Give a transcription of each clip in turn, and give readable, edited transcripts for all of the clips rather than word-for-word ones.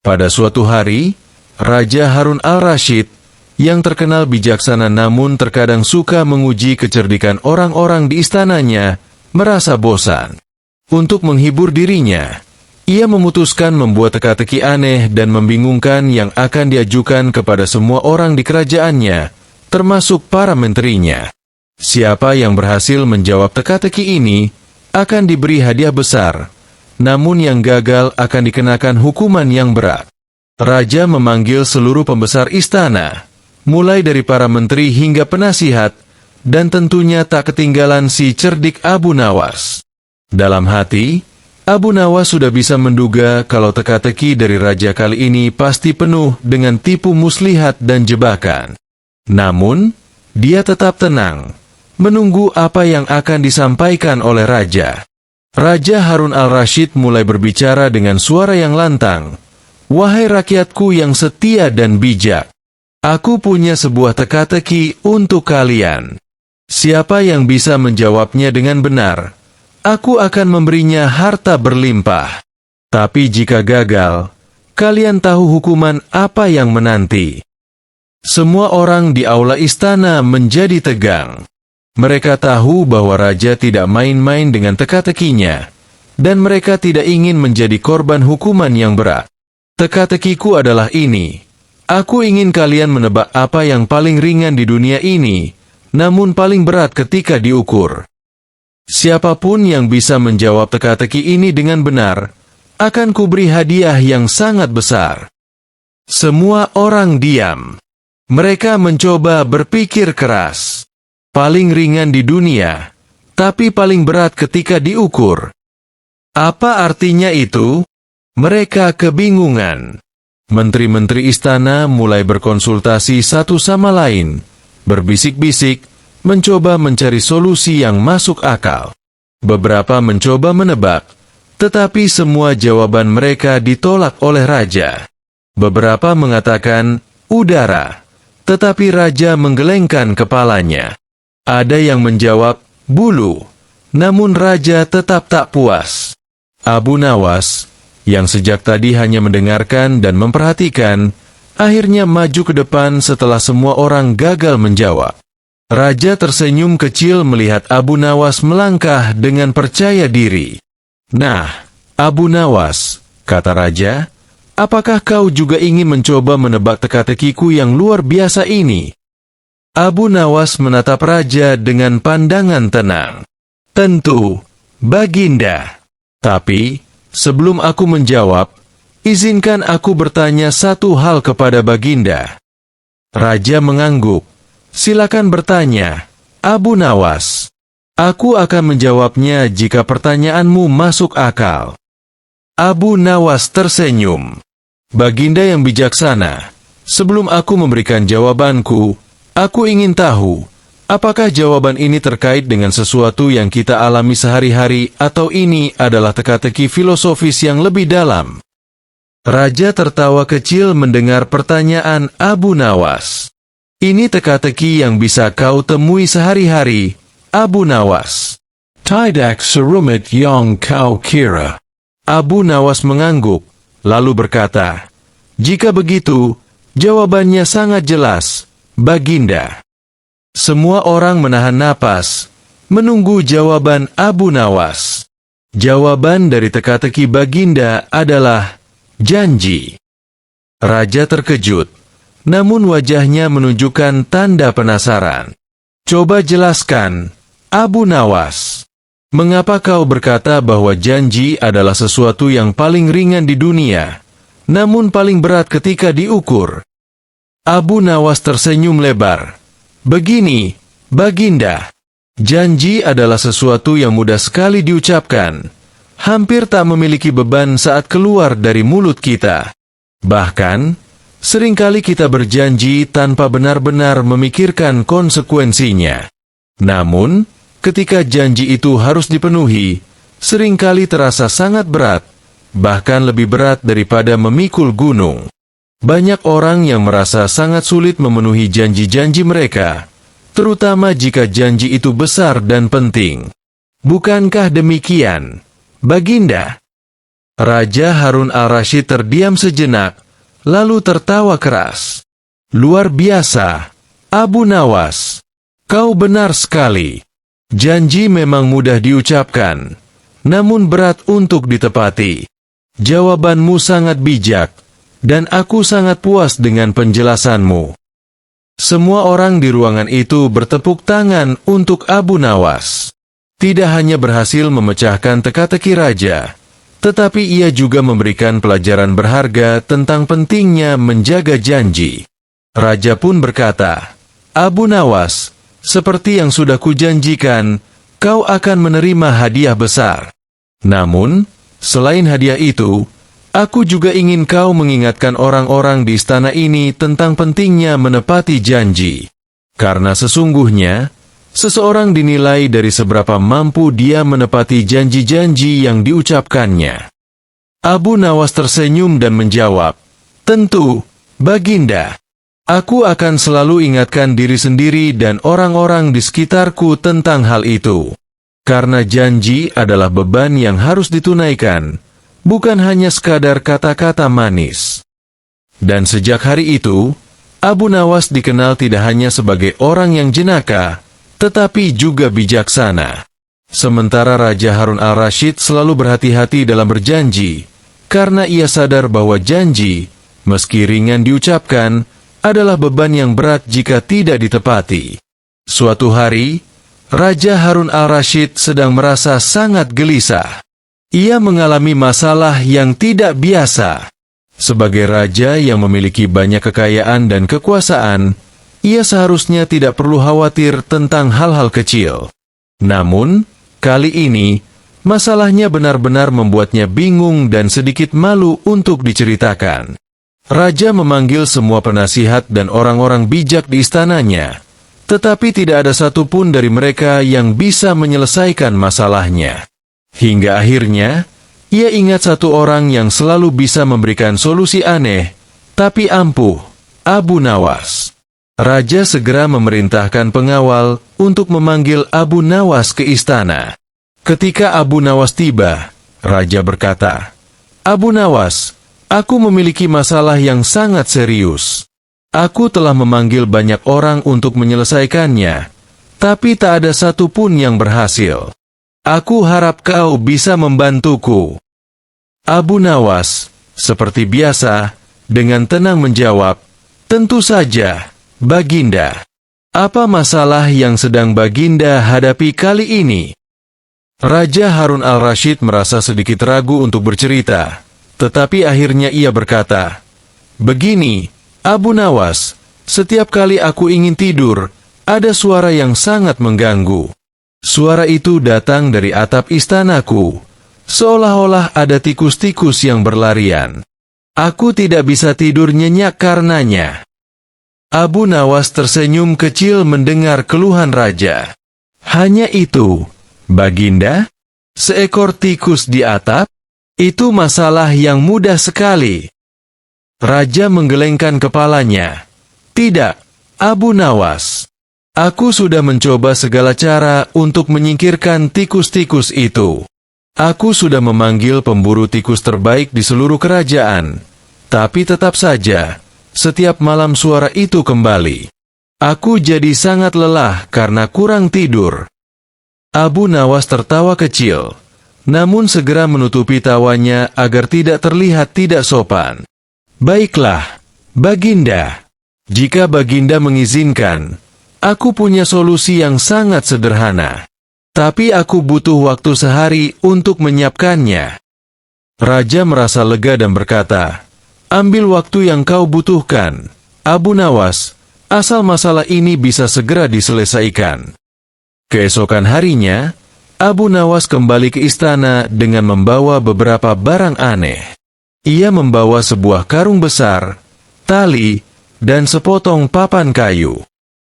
Pada suatu hari, Raja Harun al-Rasyid, yang terkenal bijaksana namun terkadang suka menguji kecerdikan orang-orang di istananya, merasa bosan. Untuk menghibur dirinya, ia memutuskan membuat teka-teki aneh dan membingungkan yang akan diajukan kepada semua orang di kerajaannya, termasuk para menterinya. Siapa yang berhasil menjawab teka-teki ini, akan diberi hadiah besar, namun yang gagal akan dikenakan hukuman yang berat. Raja memanggil seluruh pembesar istana, mulai dari para menteri hingga penasihat, dan tentunya tak ketinggalan si cerdik Abu Nawas. Dalam hati, Abu Nawas sudah bisa menduga kalau teka-teki dari raja kali ini pasti penuh dengan tipu muslihat dan jebakan. Namun, dia tetap tenang, menunggu apa yang akan disampaikan oleh raja. Raja Harun al-Rasyid mulai berbicara dengan suara yang lantang. "Wahai rakyatku yang setia dan bijak, aku punya sebuah teka-teki untuk kalian. Siapa yang bisa menjawabnya dengan benar, aku akan memberinya harta berlimpah. Tapi jika gagal, kalian tahu hukuman apa yang menanti." Semua orang di aula istana menjadi tegang. Mereka tahu bahwa raja tidak main-main dengan teka-tekinya, dan mereka tidak ingin menjadi korban hukuman yang berat. "Teka-tekiku adalah ini. Aku ingin kalian menebak apa yang paling ringan di dunia ini, namun paling berat ketika diukur. Siapapun yang bisa menjawab teka-teki ini dengan benar, akan kuberi hadiah yang sangat besar." Semua orang diam. Mereka mencoba berpikir keras. Paling ringan di dunia, tapi paling berat ketika diukur. Apa artinya itu? Mereka kebingungan. Menteri-menteri istana mulai berkonsultasi satu sama lain, berbisik-bisik, mencoba mencari solusi yang masuk akal. Beberapa mencoba menebak, tetapi semua jawaban mereka ditolak oleh raja. Beberapa mengatakan, udara, tetapi raja menggelengkan kepalanya. Ada yang menjawab, bulu, namun raja tetap tak puas. Abu Nawas, yang sejak tadi hanya mendengarkan dan memperhatikan, akhirnya maju ke depan setelah semua orang gagal menjawab. Raja tersenyum kecil melihat Abu Nawas melangkah dengan percaya diri. "Nah, Abu Nawas," kata raja, "apakah kau juga ingin mencoba menebak teka-tekiku yang luar biasa ini?" Abu Nawas menatap raja dengan pandangan tenang. "Tentu, Baginda. Tapi, sebelum aku menjawab, izinkan aku bertanya satu hal kepada Baginda." Raja mengangguk. "Silakan bertanya, Abu Nawas. Aku akan menjawabnya jika pertanyaanmu masuk akal." Abu Nawas tersenyum. "Baginda yang bijaksana, sebelum aku memberikan jawabanku, aku ingin tahu, apakah jawaban ini terkait dengan sesuatu yang kita alami sehari-hari atau ini adalah teka-teki filosofis yang lebih dalam?" Raja tertawa kecil mendengar pertanyaan Abu Nawas. "Ini teka-teki yang bisa kau temui sehari-hari, Abu Nawas. Tidak serumit yang kau kira." Abu Nawas mengangguk, lalu berkata, "Jika begitu, jawabannya sangat jelas, Baginda." Semua orang menahan napas, menunggu jawaban Abu Nawas. Jawaban dari teka-teki Baginda adalah janji. Raja terkejut, namun wajahnya menunjukkan tanda penasaran. "Coba jelaskan, Abu Nawas. Mengapa kau berkata bahwa janji adalah sesuatu yang paling ringan di dunia, namun paling berat ketika diukur?" Abu Nawas tersenyum lebar. "Begini, Baginda. Janji adalah sesuatu yang mudah sekali diucapkan, hampir tak memiliki beban saat keluar dari mulut kita. Bahkan, seringkali kita berjanji tanpa benar-benar memikirkan konsekuensinya. Namun, ketika janji itu harus dipenuhi, seringkali terasa sangat berat, bahkan lebih berat daripada memikul gunung. Banyak orang yang merasa sangat sulit memenuhi janji-janji mereka, terutama jika janji itu besar dan penting. Bukankah demikian, Baginda?" Raja Harun al-Rashid terdiam sejenak, lalu tertawa keras. Luar biasa, Abu Nawas. Kau benar sekali. Janji memang mudah diucapkan, namun berat untuk ditepati. Jawabanmu sangat bijak, dan aku sangat puas dengan penjelasanmu. Semua orang di ruangan itu bertepuk tangan untuk Abu Nawas. Tidak hanya berhasil memecahkan teka-teki raja, tetapi ia juga memberikan pelajaran berharga tentang pentingnya menjaga janji. Raja pun berkata, Abu Nawas, seperti yang sudah kujanjikan, kau akan menerima hadiah besar. Namun, selain hadiah itu, aku juga ingin kau mengingatkan orang-orang di istana ini tentang pentingnya menepati janji. Karena sesungguhnya, seseorang dinilai dari seberapa mampu dia menepati janji-janji yang diucapkannya. Abu Nawas tersenyum dan menjawab, tentu, Baginda. Aku akan selalu ingatkan diri sendiri dan orang-orang di sekitarku tentang hal itu. Karena janji adalah beban yang harus ditunaikan, bukan hanya sekadar kata-kata manis. Dan sejak hari itu, Abu Nawas dikenal tidak hanya sebagai orang yang jenaka, tetapi juga bijaksana. Sementara Raja Harun al-Rashid selalu berhati-hati dalam berjanji, karena ia sadar bahwa janji, meski ringan diucapkan, adalah beban yang berat jika tidak ditepati. Suatu hari, Raja Harun al-Rashid sedang merasa sangat gelisah. Ia mengalami masalah yang tidak biasa. Sebagai raja yang memiliki banyak kekayaan dan kekuasaan, ia seharusnya tidak perlu khawatir tentang hal-hal kecil. Namun, kali ini, masalahnya benar-benar membuatnya bingung dan sedikit malu untuk diceritakan. Raja memanggil semua penasihat dan orang-orang bijak di istananya, tetapi tidak ada satupun dari mereka yang bisa menyelesaikan masalahnya. Hingga akhirnya, ia ingat satu orang yang selalu bisa memberikan solusi aneh, tapi ampuh, Abu Nawas. Raja segera memerintahkan pengawal untuk memanggil Abu Nawas ke istana. Ketika Abu Nawas tiba, Raja berkata, Abu Nawas, aku memiliki masalah yang sangat serius. Aku telah memanggil banyak orang untuk menyelesaikannya, tapi tak ada satupun yang berhasil. Aku harap kau bisa membantuku. Abu Nawas, seperti biasa, dengan tenang menjawab, tentu saja, Baginda. Apa masalah yang sedang Baginda hadapi kali ini? Raja Harun al-Rashid merasa sedikit ragu untuk bercerita, tetapi akhirnya ia berkata, begini, Abu Nawas, setiap kali aku ingin tidur, ada suara yang sangat mengganggu. Suara itu datang dari atap istanaku, seolah-olah ada tikus-tikus yang berlarian. Aku tidak bisa tidur nyenyak karenanya. Abu Nawas tersenyum kecil mendengar keluhan raja. Hanya itu, Baginda? Seekor tikus di atap? Itu masalah yang mudah sekali. Raja menggelengkan kepalanya. Tidak, Abu Nawas. Aku sudah mencoba segala cara untuk menyingkirkan tikus-tikus itu. Aku sudah memanggil pemburu tikus terbaik di seluruh kerajaan. Tapi tetap saja, setiap malam suara itu kembali. Aku jadi sangat lelah karena kurang tidur. Abu Nawas tertawa kecil, namun segera menutupi tawanya agar tidak terlihat tidak sopan. Baiklah, Baginda. Jika Baginda mengizinkan, aku punya solusi yang sangat sederhana. Tapi aku butuh waktu sehari untuk menyiapkannya. Raja merasa lega dan berkata, ambil waktu yang kau butuhkan, Abu Nawas, asal masalah ini bisa segera diselesaikan. Keesokan harinya, Abu Nawas kembali ke istana dengan membawa beberapa barang aneh. Ia membawa sebuah karung besar, tali, dan sepotong papan kayu.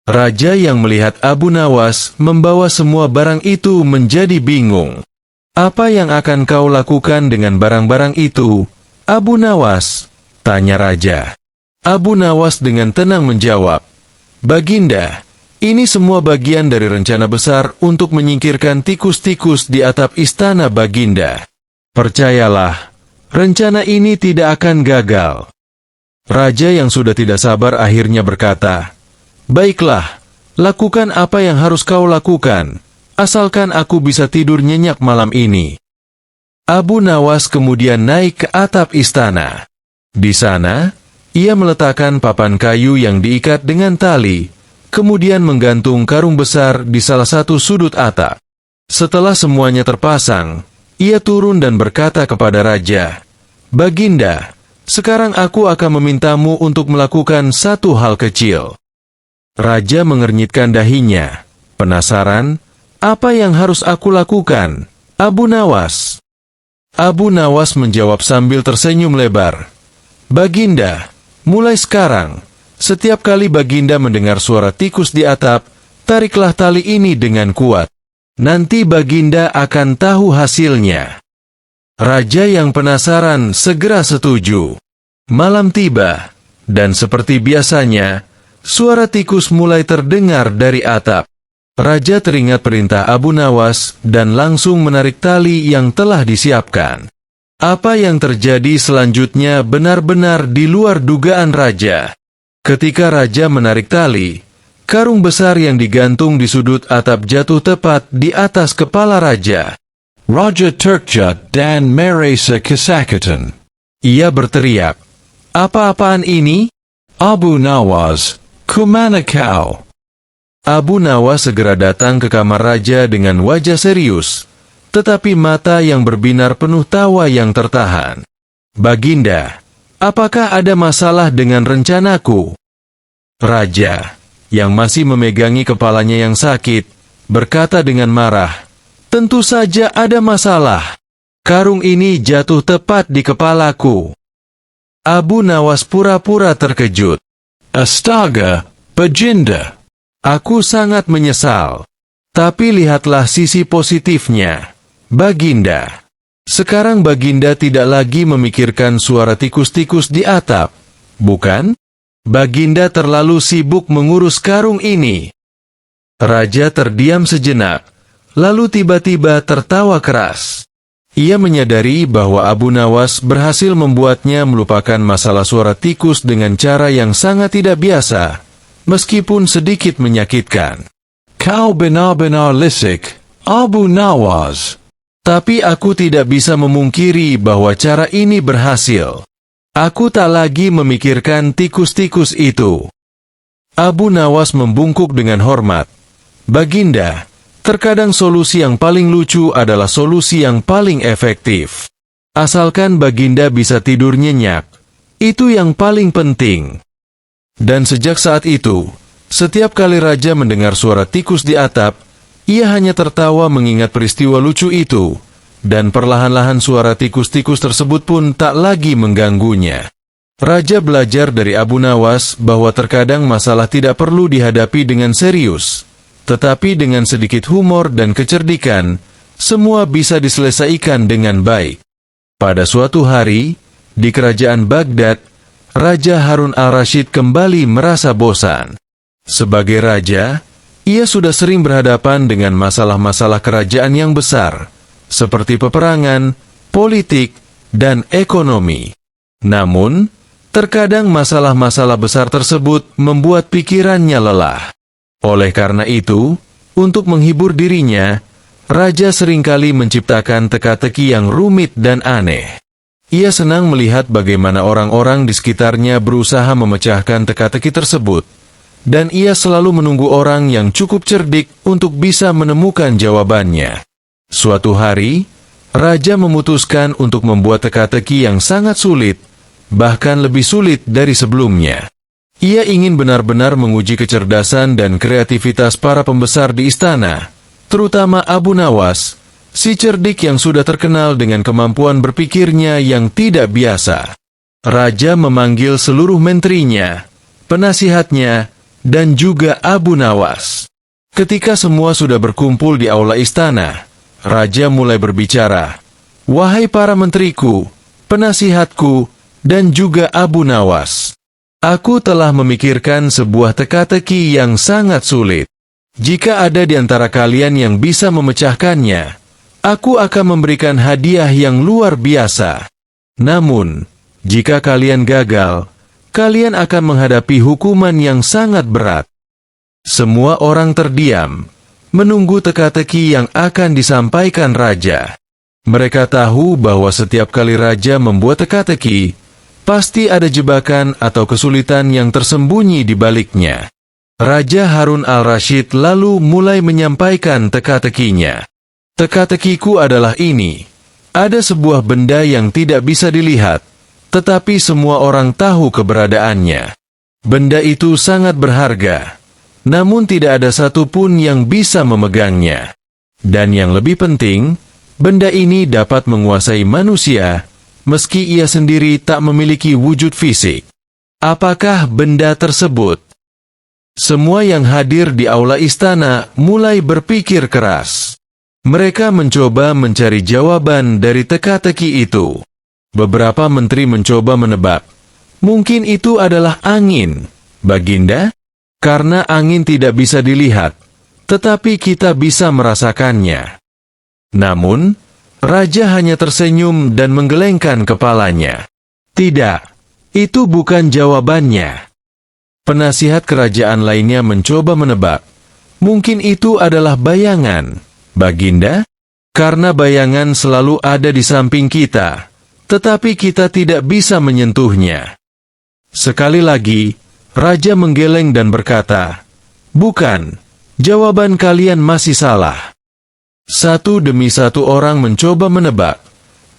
Raja yang melihat Abu Nawas membawa semua barang itu menjadi bingung. Apa yang akan kau lakukan dengan barang-barang itu, Abu Nawas? Tanya Raja. Abu Nawas dengan tenang menjawab, Baginda, ini semua bagian dari rencana besar untuk menyingkirkan tikus-tikus di atap istana Baginda. Percayalah, rencana ini tidak akan gagal. Raja yang sudah tidak sabar akhirnya berkata, "Baiklah, lakukan apa yang harus kau lakukan, asalkan aku bisa tidur nyenyak malam ini." Abu Nawas kemudian naik ke atap istana. Di sana, ia meletakkan papan kayu yang diikat dengan tali, kemudian menggantung karung besar di salah satu sudut atap. Setelah semuanya terpasang, ia turun dan berkata kepada raja, "Baginda, sekarang aku akan memintamu untuk melakukan satu hal kecil." Raja mengernyitkan dahinya. "Penasaran? Apa yang harus aku lakukan, Abu Nawas?" Abu Nawas menjawab sambil tersenyum lebar, "Baginda, mulai sekarang, setiap kali Baginda mendengar suara tikus di atap, tariklah tali ini dengan kuat. Nanti Baginda akan tahu hasilnya." Raja yang penasaran segera setuju. Malam tiba, dan seperti biasanya, suara tikus mulai terdengar dari atap. Raja teringat perintah Abu Nawas dan langsung menarik tali yang telah disiapkan. Apa yang terjadi selanjutnya benar-benar di luar dugaan raja. Ketika raja menarik tali, karung besar yang digantung di sudut atap jatuh tepat di atas kepala raja. "Raja terkejut dan merasa kesakitan. Ia berteriak, 'Apa-apaan ini? Abu Nawas, kemana kau?' Abu Nawas segera datang ke kamar raja dengan wajah serius, tetapi mata yang berbinar penuh tawa yang tertahan. "Baginda, apakah ada masalah dengan rencanaku?" Raja, yang masih memegangi kepalanya yang sakit, berkata dengan marah, "Tentu saja ada masalah. Karung ini jatuh tepat di kepalaku." Abu Nawas pura-pura terkejut. "Astaga, Baginda, aku sangat menyesal. Tapi lihatlah sisi positifnya, Baginda. Sekarang Baginda tidak lagi memikirkan suara tikus-tikus di atap, bukan? Baginda terlalu sibuk mengurus karung ini." Raja terdiam sejenak, lalu tiba-tiba tertawa keras. Ia menyadari bahwa Abu Nawas berhasil membuatnya melupakan masalah suara tikus dengan cara yang sangat tidak biasa, meskipun sedikit menyakitkan. "Kau benar-benar licik, Abu Nawas. Tapi aku tidak bisa memungkiri bahwa cara ini berhasil. Aku tak lagi memikirkan tikus-tikus itu." Abu Nawas membungkuk dengan hormat. "Baginda, terkadang solusi yang paling lucu adalah solusi yang paling efektif. Asalkan Baginda bisa tidur nyenyak, itu yang paling penting." Dan sejak saat itu, setiap kali raja mendengar suara tikus di atap, ia hanya tertawa mengingat peristiwa lucu itu, dan perlahan-lahan suara tikus-tikus tersebut pun tak lagi mengganggunya. Raja belajar dari Abu Nawas bahwa terkadang masalah tidak perlu dihadapi dengan serius, tetapi dengan sedikit humor dan kecerdikan, semua bisa diselesaikan dengan baik. Pada suatu hari, di kerajaan Baghdad, Raja Harun al-Rashid kembali merasa bosan. Sebagai raja, ia sudah sering berhadapan dengan masalah-masalah kerajaan yang besar, seperti peperangan, politik, dan ekonomi. Namun, terkadang masalah-masalah besar tersebut membuat pikirannya lelah. Oleh karena itu, untuk menghibur dirinya, raja seringkali menciptakan teka-teki yang rumit dan aneh. Ia senang melihat bagaimana orang-orang di sekitarnya berusaha memecahkan teka-teki tersebut, dan ia selalu menunggu orang yang cukup cerdik untuk bisa menemukan jawabannya. Suatu hari, raja memutuskan untuk membuat teka-teki yang sangat sulit, bahkan lebih sulit dari sebelumnya. Ia ingin benar-benar menguji kecerdasan dan kreativitas para pembesar di istana, terutama Abu Nawas, si cerdik yang sudah terkenal dengan kemampuan berpikirnya yang tidak biasa. Raja memanggil seluruh menterinya, penasihatnya, dan juga Abu Nawas. Ketika semua sudah berkumpul di aula istana, raja mulai berbicara, "Wahai para menteriku, penasihatku, dan juga Abu Nawas. Aku telah memikirkan sebuah teka-teki yang sangat sulit. Jika ada di antara kalian yang bisa memecahkannya, aku akan memberikan hadiah yang luar biasa. Namun, jika kalian gagal, kalian akan menghadapi hukuman yang sangat berat. Semua orang terdiam, menunggu teka-teki yang akan disampaikan raja. Mereka tahu bahwa setiap kali raja membuat teka-teki, pasti ada jebakan atau kesulitan yang tersembunyi di baliknya. Raja Harun al-Rashid lalu mulai menyampaikan teka-tekinya. Teka-tekiku adalah ini. Ada sebuah benda yang tidak bisa dilihat, tetapi semua orang tahu keberadaannya. Benda itu sangat berharga, namun tidak ada satupun yang bisa memegangnya. Dan yang lebih penting, benda ini dapat menguasai manusia, meski ia sendiri tak memiliki wujud fisik. Apakah benda tersebut? Semua yang hadir di aula istana mulai berpikir keras. Mereka mencoba mencari jawaban dari teka-teki itu. Beberapa menteri mencoba menebak. Mungkin itu adalah angin, Baginda? Karena angin tidak bisa dilihat, tetapi kita bisa merasakannya. Namun, raja hanya tersenyum dan menggelengkan kepalanya. Tidak, itu bukan jawabannya. Penasihat kerajaan lainnya mencoba menebak. Mungkin itu adalah bayangan, Baginda? Karena bayangan selalu ada di samping kita, tetapi kita tidak bisa menyentuhnya. Sekali lagi, raja menggeleng dan berkata, "Bukan, jawaban kalian masih salah." Satu demi satu orang mencoba menebak,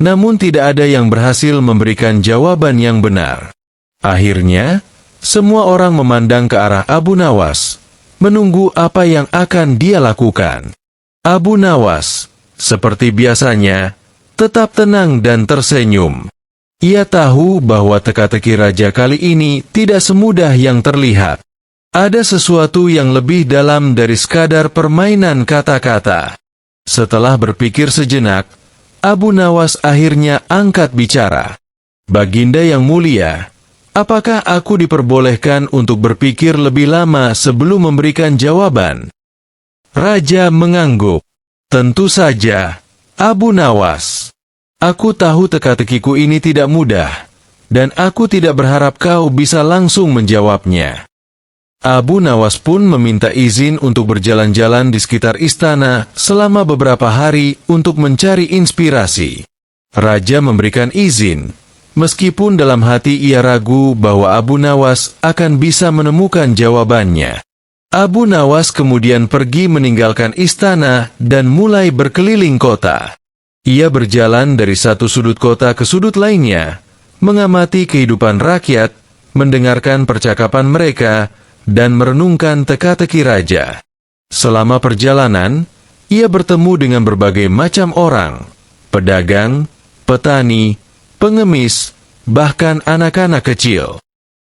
namun tidak ada yang berhasil memberikan jawaban yang benar. Akhirnya, semua orang memandang ke arah Abu Nawas, menunggu apa yang akan dia lakukan. Abu Nawas, seperti biasanya, tetap tenang dan tersenyum. Ia tahu bahwa teka-teki raja kali ini tidak semudah yang terlihat. Ada sesuatu yang lebih dalam dari sekadar permainan kata-kata. Setelah berpikir sejenak, Abu Nawas akhirnya angkat bicara. "Baginda yang mulia, apakah aku diperbolehkan untuk berpikir lebih lama sebelum memberikan jawaban?" Raja mengangguk. "Tentu saja, Abu Nawas. Aku tahu teka-tekiku ini tidak mudah, dan aku tidak berharap kau bisa langsung menjawabnya." Abu Nawas pun meminta izin untuk berjalan-jalan di sekitar istana selama beberapa hari untuk mencari inspirasi. Raja memberikan izin, meskipun dalam hati ia ragu bahwa Abu Nawas akan bisa menemukan jawabannya. Abu Nawas kemudian pergi meninggalkan istana dan mulai berkeliling kota. Ia berjalan dari satu sudut kota ke sudut lainnya, mengamati kehidupan rakyat, mendengarkan percakapan mereka, dan merenungkan teka-teki raja. Selama perjalanan, ia bertemu dengan berbagai macam orang, pedagang, petani, pengemis, bahkan anak-anak kecil.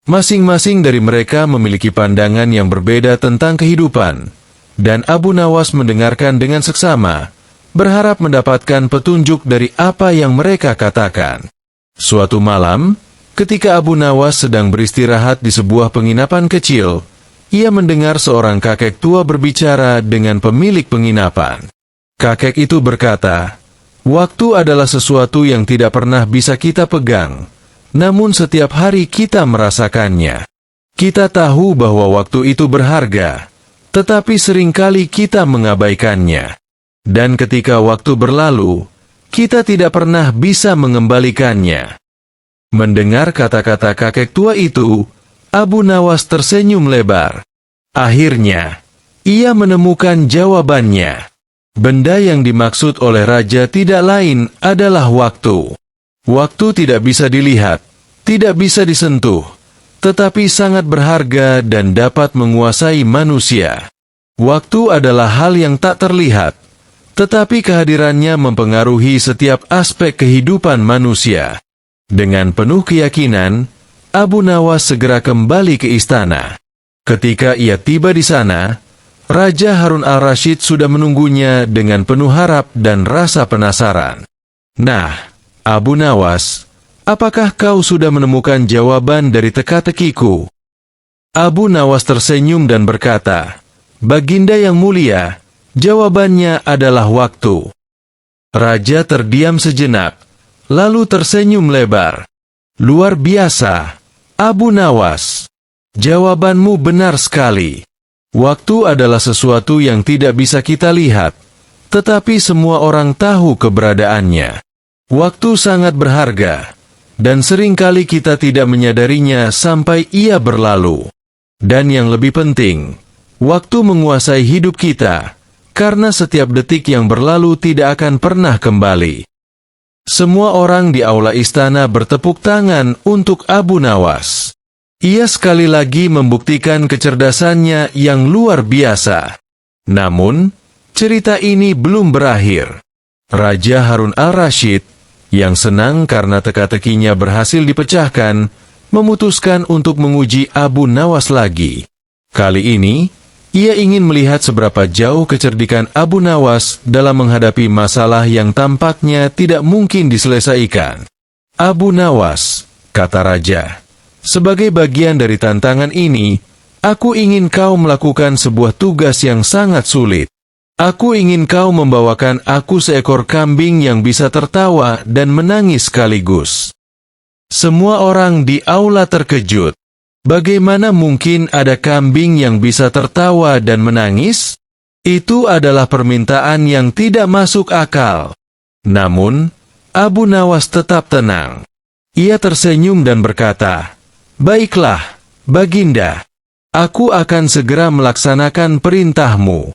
Masing-masing dari mereka memiliki pandangan yang berbeda tentang kehidupan, dan Abu Nawas mendengarkan dengan seksama, berharap mendapatkan petunjuk dari apa yang mereka katakan. Suatu malam, ketika Abu Nawas sedang beristirahat di sebuah penginapan kecil, ia mendengar seorang kakek tua berbicara dengan pemilik penginapan. Kakek itu berkata, "Waktu adalah sesuatu yang tidak pernah bisa kita pegang, namun setiap hari kita merasakannya. Kita tahu bahwa waktu itu berharga, tetapi seringkali kita mengabaikannya. Dan ketika waktu berlalu, kita tidak pernah bisa mengembalikannya." Mendengar kata-kata kakek tua itu, Abu Nawas tersenyum lebar. Akhirnya, ia menemukan jawabannya. Benda yang dimaksud oleh raja tidak lain adalah waktu. Waktu tidak bisa dilihat, tidak bisa disentuh, tetapi sangat berharga dan dapat menguasai manusia. Waktu adalah hal yang tak terlihat, tetapi kehadirannya mempengaruhi setiap aspek kehidupan manusia. Dengan penuh keyakinan, Abu Nawas segera kembali ke istana. Ketika ia tiba di sana, Raja Harun al-Rashid sudah menunggunya dengan penuh harap dan rasa penasaran. "Nah, Abu Nawas, apakah kau sudah menemukan jawaban dari teka-tekiku?" Abu Nawas tersenyum dan berkata, "Baginda yang mulia, jawabannya adalah waktu." Raja terdiam sejenak, lalu tersenyum lebar. Luar biasa, Abu Nawas. Jawabanmu benar sekali. Waktu adalah sesuatu yang tidak bisa kita lihat, tetapi semua orang tahu keberadaannya. Waktu sangat berharga, dan seringkali kita tidak menyadarinya sampai ia berlalu. Dan yang lebih penting, waktu menguasai hidup kita, karena setiap detik yang berlalu tidak akan pernah kembali. Semua orang di aula istana bertepuk tangan untuk Abu Nawas. Ia sekali lagi membuktikan kecerdasannya yang luar biasa. Namun, cerita ini belum berakhir. Raja Harun al-Rashid, yang senang karena teka-tekinya berhasil dipecahkan, memutuskan untuk menguji Abu Nawas lagi. Kali ini, ia ingin melihat seberapa jauh kecerdikan Abu Nawas dalam menghadapi masalah yang tampaknya tidak mungkin diselesaikan. Abu Nawas, kata raja, sebagai bagian dari tantangan ini, aku ingin kau melakukan sebuah tugas yang sangat sulit. Aku ingin kau membawakan aku seekor kambing yang bisa tertawa dan menangis sekaligus. Semua orang di aula terkejut. Bagaimana mungkin ada kambing yang bisa tertawa dan menangis? Itu adalah permintaan yang tidak masuk akal. Namun, Abu Nawas tetap tenang. Ia tersenyum dan berkata, "Baiklah, Baginda. Aku akan segera melaksanakan perintahmu."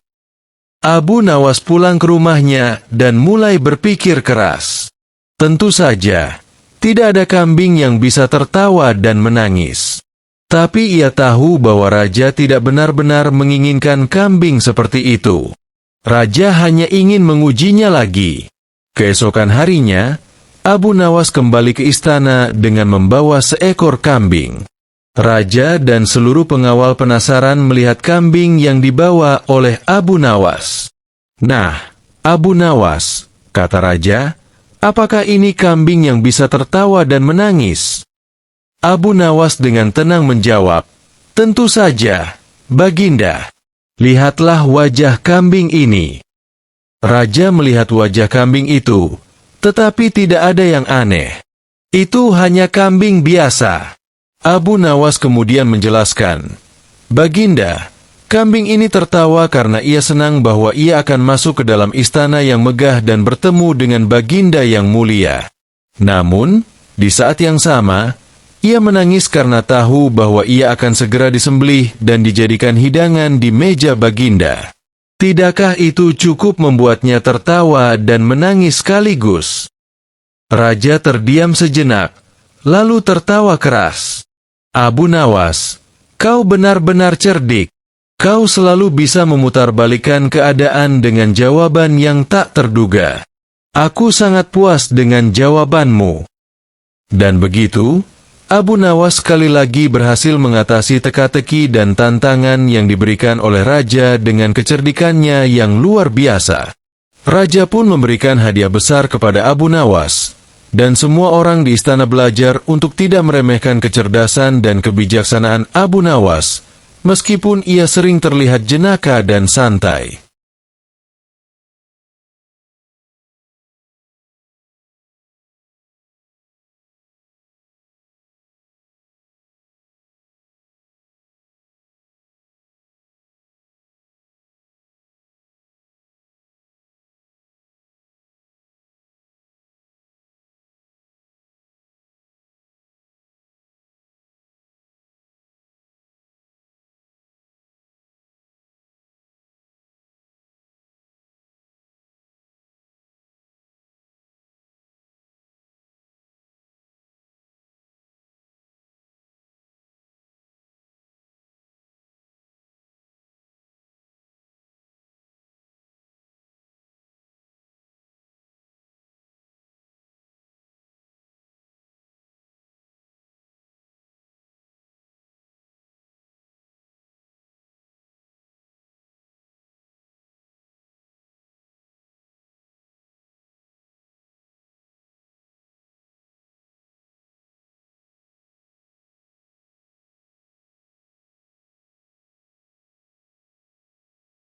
Abu Nawas pulang ke rumahnya dan mulai berpikir keras. Tentu saja, tidak ada kambing yang bisa tertawa dan menangis. Tapi ia tahu bahwa raja tidak benar-benar menginginkan kambing seperti itu. Raja hanya ingin mengujinya lagi. Keesokan harinya, Abu Nawas kembali ke istana dengan membawa seekor kambing. Raja dan seluruh pengawal penasaran melihat kambing yang dibawa oleh Abu Nawas. "Nah, Abu Nawas," kata raja, "apakah ini kambing yang bisa tertawa dan menangis?" Abu Nawas dengan tenang menjawab, "Tentu saja, Baginda. Lihatlah wajah kambing ini." Raja melihat wajah kambing itu, tetapi tidak ada yang aneh. Itu hanya kambing biasa. Abu Nawas kemudian menjelaskan, "Baginda, kambing ini tertawa karena ia senang bahwa ia akan masuk ke dalam istana yang megah dan bertemu dengan Baginda yang mulia. Namun, di saat yang sama, ia menangis karena tahu bahwa ia akan segera disembelih dan dijadikan hidangan di meja Baginda. Tidakkah itu cukup membuatnya tertawa dan menangis sekaligus?" Raja terdiam sejenak, lalu tertawa keras. "Abu Nawas, kau benar-benar cerdik. Kau selalu bisa memutarbalikkan keadaan dengan jawaban yang tak terduga. Aku sangat puas dengan jawabanmu." Dan begitu, Abu Nawas sekali lagi berhasil mengatasi teka-teki dan tantangan yang diberikan oleh raja dengan kecerdikannya yang luar biasa. Raja pun memberikan hadiah besar kepada Abu Nawas, dan semua orang di istana belajar untuk tidak meremehkan kecerdasan dan kebijaksanaan Abu Nawas, meskipun ia sering terlihat jenaka dan santai.